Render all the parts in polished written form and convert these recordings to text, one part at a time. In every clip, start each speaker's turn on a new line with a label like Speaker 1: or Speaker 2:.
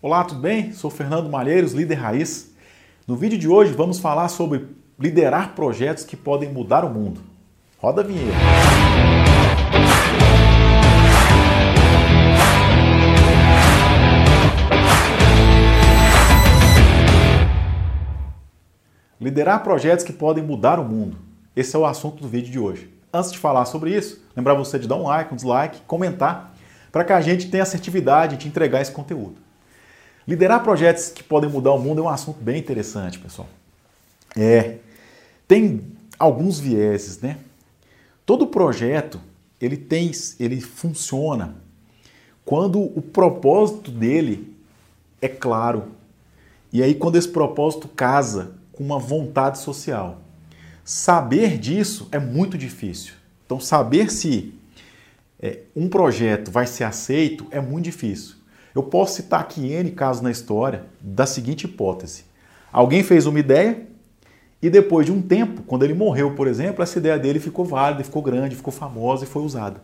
Speaker 1: Olá, tudo bem? Sou Fernando Malheiros, líder raiz. No vídeo de hoje vamos falar sobre liderar projetos que podem mudar o mundo. Roda a vinheta. Liderar projetos que podem mudar o mundo. Esse é o assunto do vídeo de hoje. Antes de falar sobre isso, lembrar você de dar um like, um dislike, comentar, para que a gente tenha assertividade de entregar esse conteúdo. Liderar projetos que podem mudar o mundo é um assunto bem interessante, pessoal. Tem alguns vieses, né? Todo projeto, ele funciona quando o propósito dele é claro. E aí quando esse propósito casa com uma vontade social. Saber disso é muito difícil. Então saber se um projeto vai ser aceito é muito difícil. Eu posso citar aqui N casos na história da seguinte hipótese. Alguém fez uma ideia e depois de um tempo, quando ele morreu, por exemplo, essa ideia dele ficou válida, ficou grande, ficou famosa e foi usada.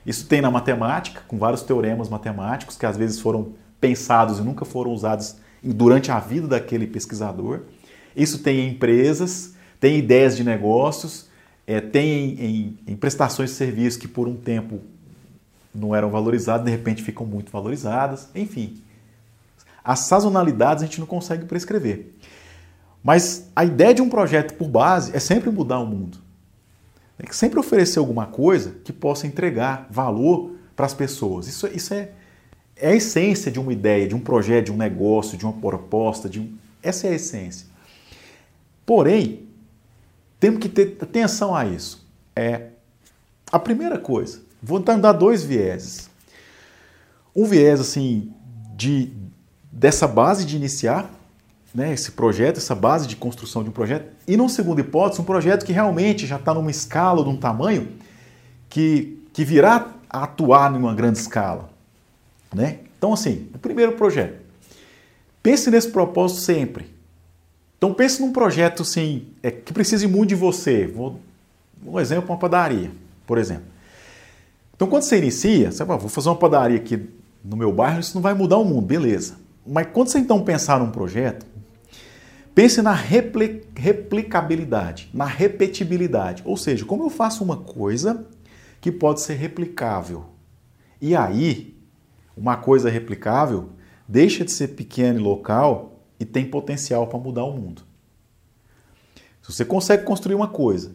Speaker 1: Isso tem na matemática, com vários teoremas matemáticos que às vezes foram pensados e nunca foram usados durante a vida daquele pesquisador. Isso tem em empresas, tem ideias de negócios, tem em prestações de serviço que por um tempo não eram valorizadas, de repente ficam muito valorizadas. Enfim, as sazonalidades a gente não consegue prescrever. Mas a ideia de um projeto por base é sempre mudar o mundo. É sempre oferecer alguma coisa que possa entregar valor para as pessoas. Isso é a essência de uma ideia, de um projeto, de um negócio, de uma proposta. Essa é a essência. Porém, temos que ter atenção a isso. A primeira coisa, vou dar dois vieses. Um viés assim dessa base de iniciar, né, esse projeto, essa base de construção de um projeto, e numa segunda hipótese, um projeto que realmente já está numa escala, de um tamanho, que virá a atuar numa grande escala. Né? Então assim, o primeiro projeto. Pense nesse propósito sempre. Então pense num projeto assim, que precise muito de você. Um exemplo, uma padaria, por exemplo. Então quando você inicia, você fala, vou fazer uma padaria aqui no meu bairro, isso não vai mudar o mundo, beleza. Mas quando você então pensar num projeto, pense na replicabilidade, na repetibilidade. Ou seja, como eu faço uma coisa que pode ser replicável. E aí, uma coisa replicável deixa de ser pequena e local e tem potencial para mudar o mundo. Se você consegue construir uma coisa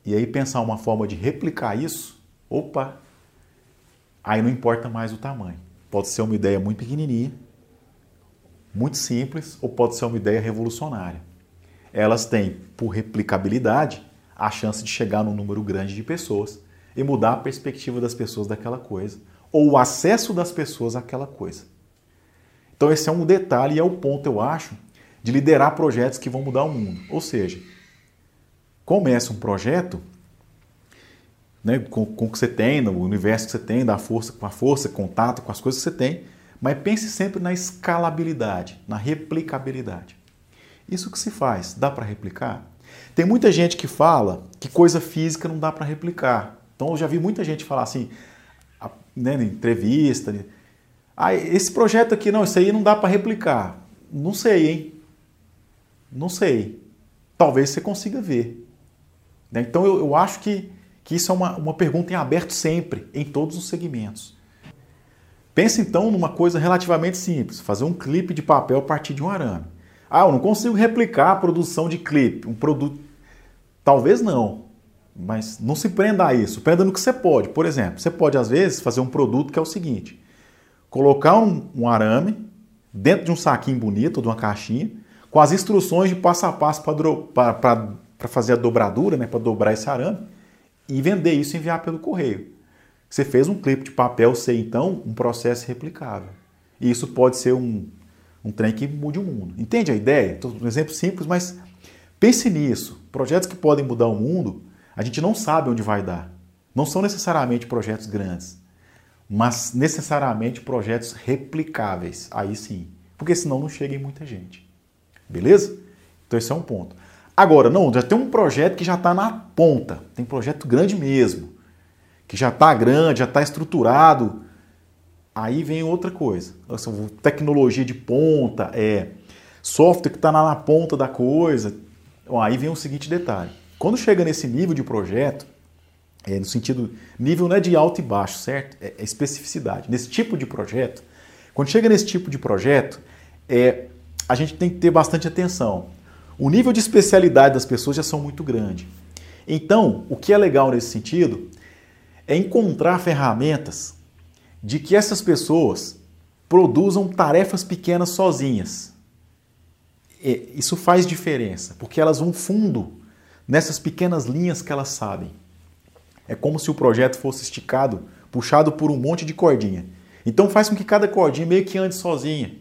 Speaker 1: e aí pensar uma forma de replicar isso, opa, aí não importa mais o tamanho. Pode ser uma ideia muito pequenininha, muito simples, ou pode ser uma ideia revolucionária. Elas têm, por replicabilidade, a chance de chegar num número grande de pessoas e mudar a perspectiva das pessoas daquela coisa, ou o acesso das pessoas àquela coisa. Então esse é um detalhe e é o ponto, eu acho, de liderar projetos que vão mudar o mundo. Ou seja, comece um projeto, né, com o que você tem, no universo que você tem, com a força, contato com as coisas que você tem, mas pense sempre na escalabilidade, na replicabilidade. Isso que se faz, dá para replicar? Tem muita gente que fala que coisa física não dá para replicar. Então eu já vi muita gente falar assim, né, em entrevista, esse projeto aqui, não, isso aí não dá para replicar. Não sei, hein? Não sei. Talvez você consiga ver. Então eu acho que isso é uma pergunta em aberto sempre, em todos os segmentos. Pense então numa coisa relativamente simples, fazer um clipe de papel a partir de um arame. Eu não consigo replicar a produção de clipe, um produto. Talvez não, mas não se prenda a isso, prenda no que você pode. Por exemplo, você pode às vezes fazer um produto que é o seguinte: colocar um arame dentro de um saquinho bonito, de uma caixinha, com as instruções de passo a passo para fazer a dobradura, né, para dobrar esse arame, e vender isso e enviar pelo correio. Você fez um clipe de papel, então, um processo replicável. E isso pode ser um trem que mude o mundo. Entende a ideia? Um exemplo simples, mas pense nisso. Projetos que podem mudar o mundo, a gente não sabe onde vai dar. Não são necessariamente projetos grandes, mas necessariamente projetos replicáveis, aí sim, porque senão não chega em muita gente. Beleza? Então esse é um ponto. Agora, não, já tem um projeto que já está na ponta, tem projeto grande mesmo, que já está grande, já está estruturado, aí vem outra coisa. Tecnologia de ponta, software que está na ponta da coisa. Bom, aí vem o seguinte detalhe. Quando chega nesse nível de projeto, no sentido, nível não é de alto e baixo, certo? É especificidade. Nesse tipo de projeto, quando chega nesse tipo de projeto, a gente tem que ter bastante atenção. O nível de especialidade das pessoas já são muito grande. Então, o que é legal nesse sentido é encontrar ferramentas de que essas pessoas produzam tarefas pequenas sozinhas. Isso faz diferença, porque elas vão fundo nessas pequenas linhas que elas sabem. É como se o projeto fosse esticado, puxado por um monte de cordinha. Então faz com que cada cordinha meio que ande sozinha.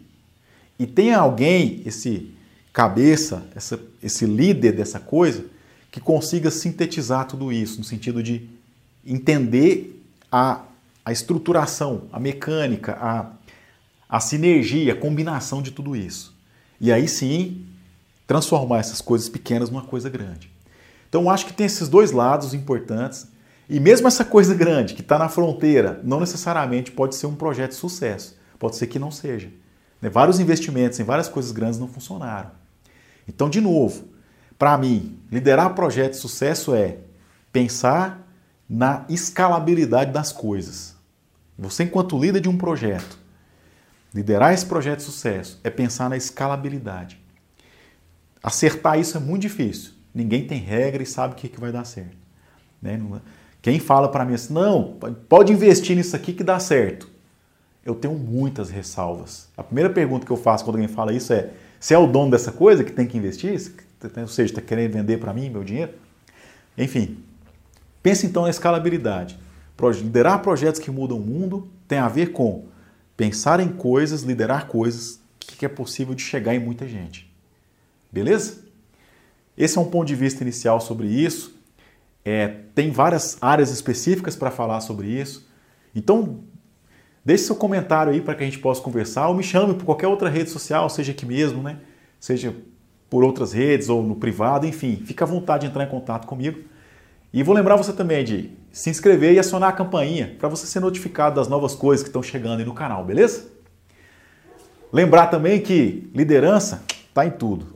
Speaker 1: E tenha alguém, esse cabeça, esse líder dessa coisa, que consiga sintetizar tudo isso, no sentido de entender a estruturação, a mecânica, a sinergia, a combinação de tudo isso. E aí sim, transformar essas coisas pequenas numa coisa grande. Então acho que tem esses dois lados importantes. E mesmo essa coisa grande, que está na fronteira, não necessariamente pode ser um projeto de sucesso. Pode ser que não seja. Vários investimentos em várias coisas grandes não funcionaram. Então, de novo, para mim, liderar projeto de sucesso é pensar na escalabilidade das coisas. Você, enquanto líder de um projeto, liderar esse projeto de sucesso é pensar na escalabilidade. Acertar isso é muito difícil. Ninguém tem regra e sabe o que vai dar certo. Quem fala para mim assim, não, pode investir nisso aqui que dá certo. Eu tenho muitas ressalvas. A primeira pergunta que eu faço quando alguém fala isso é, você é o dono dessa coisa que tem que investir? Ou seja, está querendo vender para mim meu dinheiro? Enfim, pense então na escalabilidade. Liderar projetos que mudam o mundo tem a ver com pensar em coisas, liderar coisas que é possível de chegar em muita gente. Beleza? Esse é um ponto de vista inicial sobre isso. Tem várias áreas específicas para falar sobre isso. Então, deixe seu comentário aí para que a gente possa conversar, ou me chame por qualquer outra rede social, seja aqui mesmo, né? Seja por outras redes ou no privado, enfim. Fica à vontade de entrar em contato comigo. E vou lembrar você também de se inscrever e acionar a campainha para você ser notificado das novas coisas que estão chegando aí no canal, beleza? Lembrar também que liderança está em tudo.